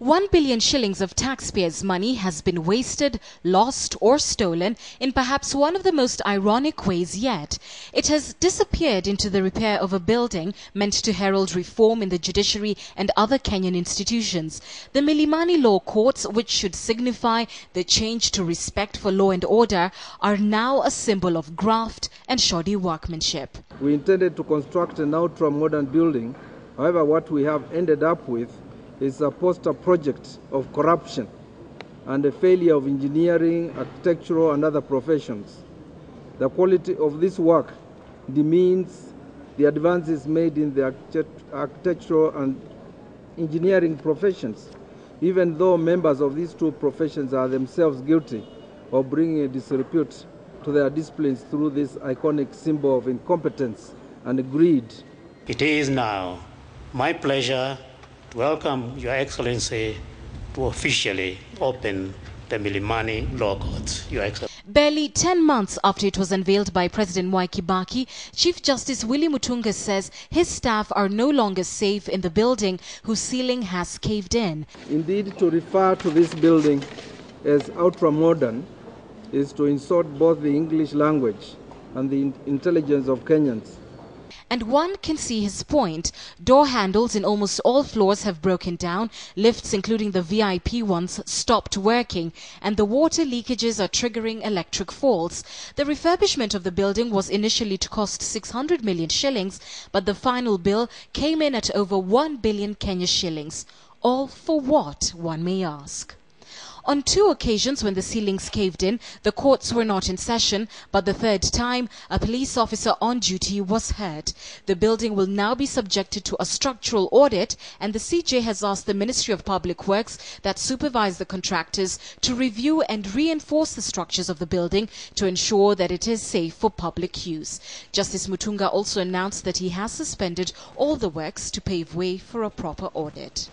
1 billion shillings of taxpayers' money has been wasted, lost or stolen in perhaps one of the most ironic ways yet. It has disappeared into the repair of a building meant to herald reform in the judiciary and other Kenyan institutions. The Milimani Law courts, which should signify the change to respect for law and order, are now a symbol of graft and shoddy workmanship. We intended to construct an ultra-modern building. However, what we have ended up with is a poster project of corruption and a failure of engineering, architectural and other professions. The quality of this work demeans the advances made in the architectural and engineering professions, even though members of these two professions are themselves guilty of bringing a disrepute to their disciplines through this iconic symbol of incompetence and greed. It is now my pleasure to welcome Your Excellency to officially open the Milimani Law Courts, Your Excellency. Barely 10 months after it was unveiled by President Mwai Kibaki, Chief Justice Willy Mutunga says his staff are no longer safe in the building whose ceiling has caved in. Indeed, to refer to this building as ultra-modern is to insult both the English language and the intelligence of Kenyans. And one can see his point. Door handles in almost all floors have broken down, lifts including the VIP ones stopped working, and the water leakages are triggering electric faults. The refurbishment of the building was initially to cost 600 million shillings, but the final bill came in at over 1 billion Kenya shillings. All for what, one may ask? On two occasions when the ceilings caved in, the courts were not in session, but the third time, a police officer on duty was hurt. The building will now be subjected to a structural audit, and the CJ has asked the Ministry of Public Works that supervise the contractors to review and reinforce the structures of the building to ensure that it is safe for public use. Justice Mutunga also announced that he has suspended all the works to pave way for a proper audit.